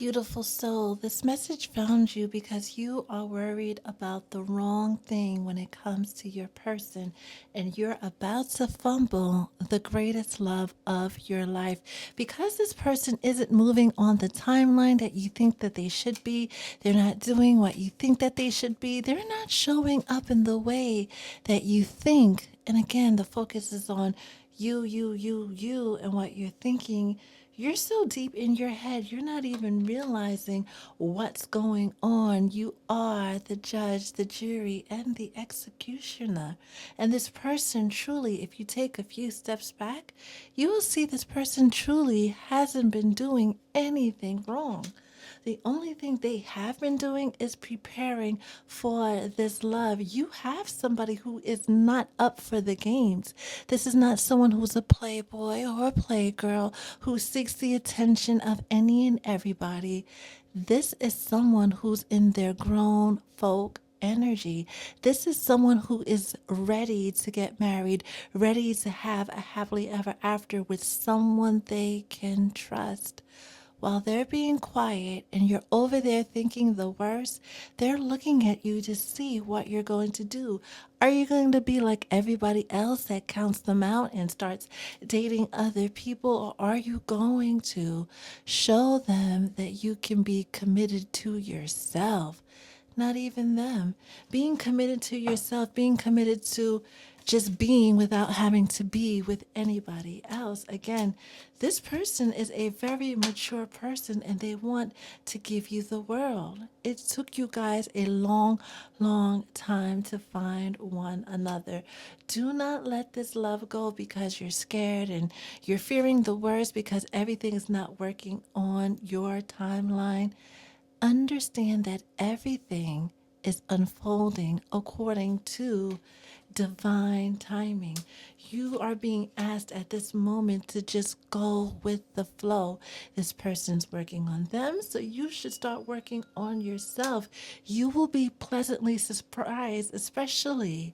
Beautiful soul, this message found you because you are worried about the wrong thing when it comes to your person, and you're about to fumble the greatest love of your life because this person isn't moving on the timeline that you think that they should be. They're not doing what you think that they should be. They're not showing up in the way that you think. And again, the focus is on you, and what you're thinking. You're so deep in your head, you're not even realizing what's going on. You are the judge, the jury, and the executioner. And this person truly, if you take a few steps back, you will see this person truly hasn't been doing anything wrong. The only thing they have been doing is preparing for this love. You have somebody who is not up for the games. This is not someone who's a playboy or a playgirl who seeks the attention of any and everybody. This is someone who's in their grown folk energy. This is someone who is ready to get married, ready to have a happily ever after with someone they can trust. While they're being quiet and you're over there thinking the worst, they're looking at you to see what you're going to do. Are you going to be like everybody else that counts them out and starts dating other people? Or are you going to show them that you can be committed to yourself? Not even them. Being committed to yourself, being committed to just being without having to be with anybody else. Again, this person is a very mature person and they want to give you the world. It took you guys a long, long time to find one another. Do not let this love go because you're scared and you're fearing the worst because everything is not working on your timeline. Understand that everything is unfolding according to divine timing. You are being asked at this moment to just go with the flow. This person's working on them, so you should start working on yourself. You will be pleasantly surprised, especially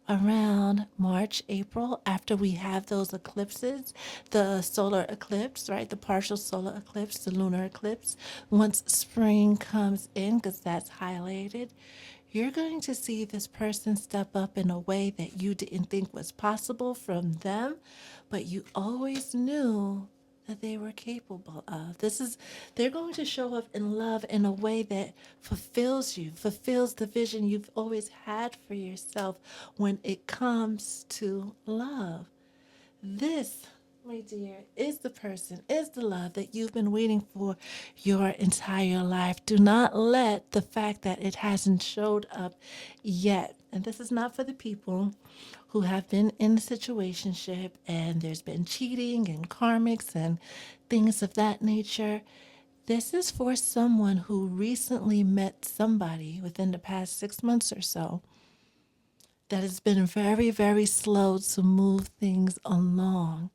around March, April, after we have those eclipses, the solar eclipse, right? The partial solar eclipse, the lunar eclipse. Once spring comes in, because that's highlighted, you're going to see this person step up in a way that you didn't think was possible from them, but you always knew that they were capable of. They're going to show up in love in a way that fulfills you, fulfills the vision you've always had for yourself when it comes to love. This, my dear, is the person, is the love that you've been waiting for your entire life. Do not let the fact that it hasn't showed up yet, and this is not for the people who have been in a situationship and there's been cheating and karmics and things of that nature. This is for someone who recently met somebody within the past 6 months or so that has been very, very slow to move things along.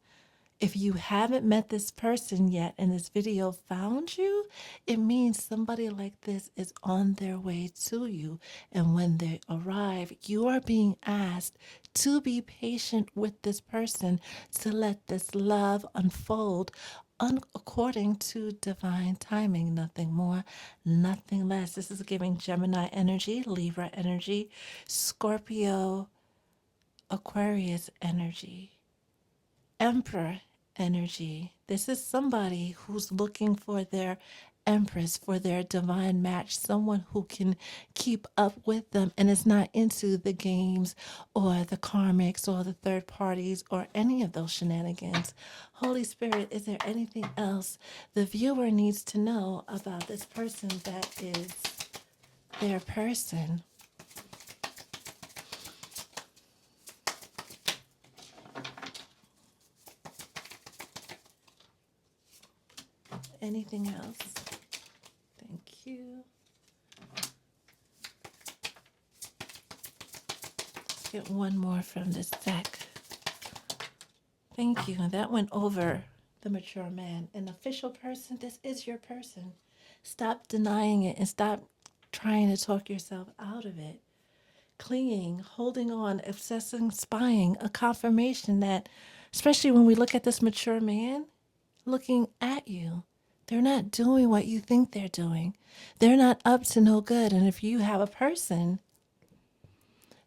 If you haven't met this person yet and this video found you, it means somebody like this is on their way to you. And when they arrive, you are being asked to be patient with this person, to let this love unfold according to divine timing. Nothing more, nothing less. This is giving Gemini energy, Libra energy, Scorpio, Aquarius energy, Emperor energy. This is somebody who's looking for their empress, for their divine match, someone who can keep up with them and is not into the games or the karmics or the third parties or any of those shenanigans. Holy Spirit, is there anything else the viewer needs to know about this person that is their person? Anything else? Thank you. Get one more from this deck. Thank you. And that went over the mature man. An official person, this is your person. Stop denying it and stop trying to talk yourself out of it. Clinging, holding on, obsessing, spying, a confirmation that, especially when we look at this mature man looking at you, They're not doing what you think they're doing. They're not up to no good. And if you have a person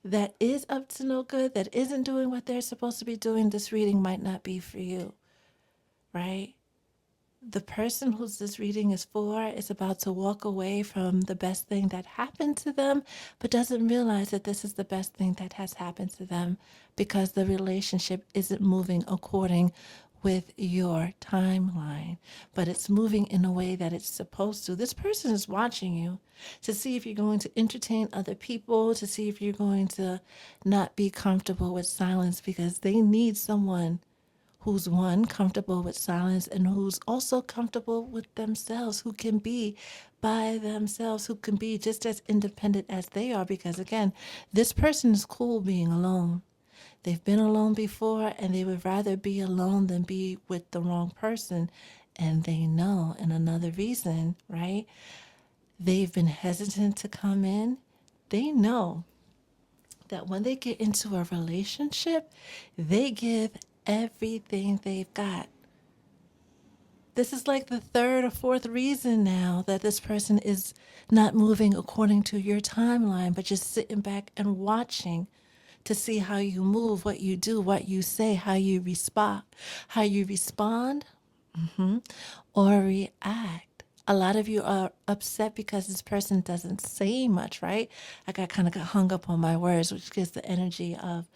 that is up to no good, that isn't doing what they're supposed to be doing, this reading might not be for you, right? The person who's this reading is for is about to walk away from the best thing that happened to them, but doesn't realize that this is the best thing that has happened to them because the relationship isn't moving according with your timeline, but it's moving in a way that it's supposed to. This person is watching you to see if you're going to entertain other people, to see if you're going to not be comfortable with silence because they need someone who's one, comfortable with silence, and who's also comfortable with themselves, who can be by themselves, who can be just as independent as they are. Because again, this person is cool being alone. They've been alone before and they would rather be alone than be with the wrong person. And they know. And another reason, right? They've been hesitant to come in. They know that when they get into a relationship, they give everything they've got. This is like the third or fourth reason now that this person is not moving according to your timeline, but just sitting back and watching to see how you move, what you do, what you say, how you respond, or react. A lot of you are upset because this person doesn't say much, right? I kind of got hung up on my words, which gives the energy of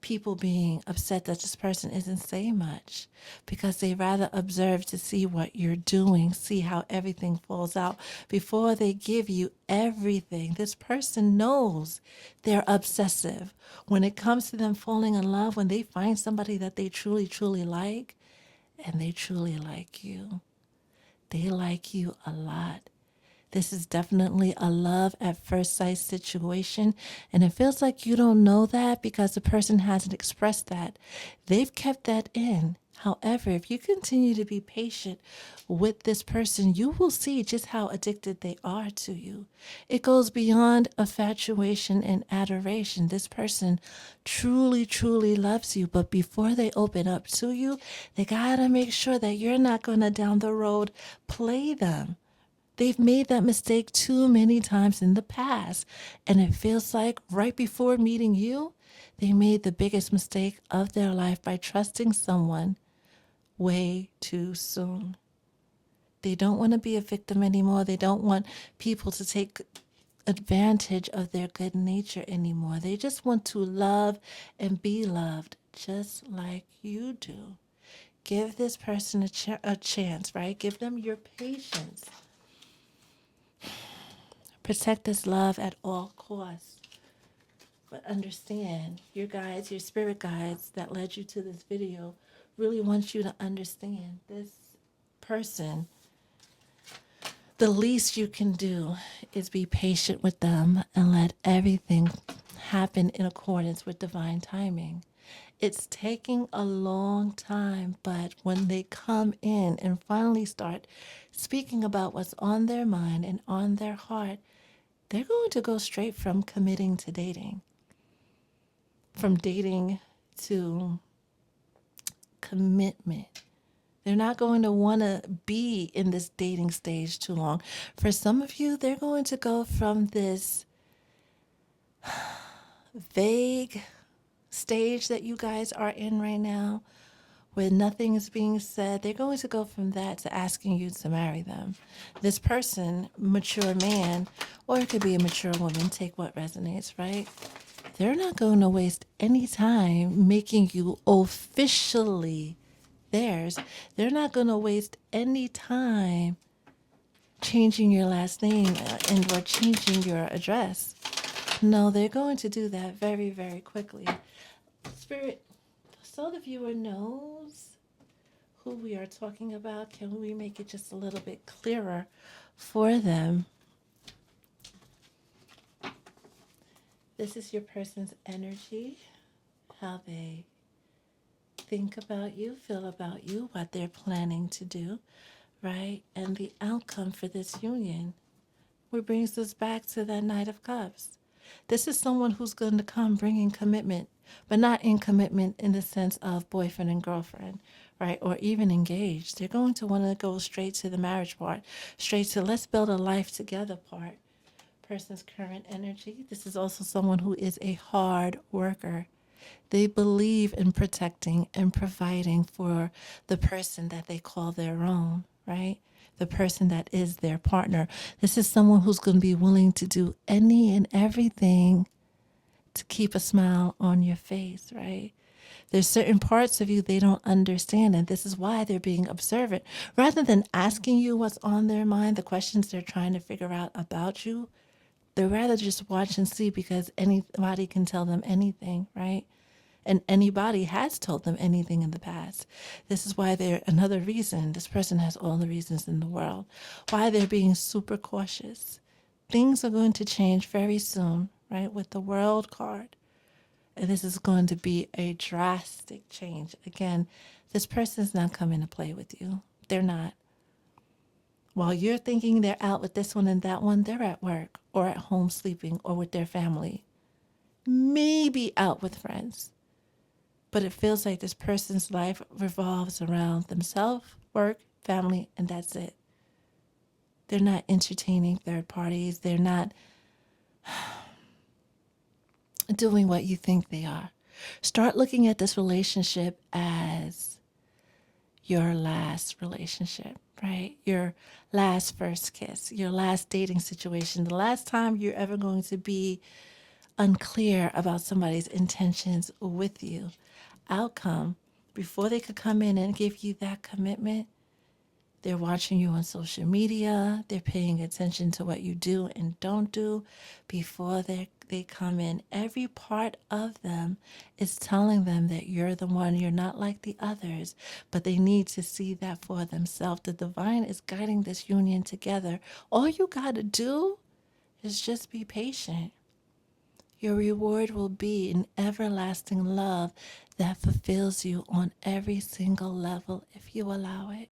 people being upset that this person isn't saying much because they rather observe to see what you're doing, see how everything falls out before they give you everything. This person knows they're obsessive. When it comes to them falling in love, when they find somebody that they truly, truly like, and they truly like you, they like you a lot. This is definitely a love at first sight situation. And it feels like you don't know that because the person hasn't expressed that. They've kept that in. However, if you continue to be patient with this person, you will see just how addicted they are to you. It goes beyond infatuation and adoration. This person truly, truly loves you. But before they open up to you, they got to make sure that you're not going to down the road play them. They've made that mistake too many times in the past. And it feels like right before meeting you, they made the biggest mistake of their life by trusting someone way too soon. They don't want to be a victim anymore. They don't want people to take advantage of their good nature anymore. They just want to love and be loved just like you do. Give this person a chance, right? Give them your patience. Protect this love at all costs. But understand, your guides, your spirit guides that led you to this video really want you to understand this person. The least you can do is be patient with them and let everything happen in accordance with divine timing. It's taking a long time, but when they come in and finally start speaking about what's on their mind and on their heart, they're going to go straight from committing to dating, from dating to commitment. They're not going to want to be in this dating stage too long. For some of you, they're going to go from this vague stage that you guys are in right now, where nothing is being said. They're going to go from that to asking you to marry them. This person, mature man, or it could be a mature woman, take what resonates, right? They're not going to waste any time making you officially theirs. They're not going to waste any time changing your last name and or changing your address. No, they're going to do that very, very quickly. Spirit, so the viewer knows who we are talking about, can we make it just a little bit clearer for them? This is your person's energy, how they think about you, feel about you, what they're planning to do, right? And the outcome for this union, which brings us back to that Knight of Cups. This is someone who's going to come bringing commitment, but not in commitment in the sense of boyfriend and girlfriend, right? Or even engaged. They're going to want to go straight to the marriage part, straight to let's build a life together part. Person's current energy. This is also someone who is a hard worker. They believe in protecting and providing for the person that they call their own, right? The person that is their partner. This is someone who's going to be willing to do any and everything to keep a smile on your face, right? There's certain parts of you they don't understand, and this is why they're being observant. Rather than asking you what's on their mind, the questions they're trying to figure out about you, they'd rather just watch and see because anybody can tell them anything, right? And anybody has told them anything in the past. This is why they're another reason. This person has all the reasons in the world why they're being super cautious. Things are going to change very soon, right? With the world card. And this is going to be a drastic change. Again, this person's not coming to play with you. They're not. While you're thinking they're out with this one and that one, they're at work or at home sleeping or with their family. Maybe out with friends. But it feels like this person's life revolves around themselves, work, family, and that's it. They're not entertaining third parties. They're not doing what you think they are. Start looking at this relationship as your last relationship, right? Your last first kiss, your last dating situation, the last time you're ever going to be unclear about somebody's intentions with you. Outcome, before they could come in and give you that commitment, they're watching you on social media. They're paying attention to what you do and don't do before they come in. Every part of them is telling them that you're the one. You're not like the others, but they need to see that for themselves. The divine is guiding this union together. All you got to do is just be patient. Your reward will be an everlasting love that fulfills you on every single level if you allow it.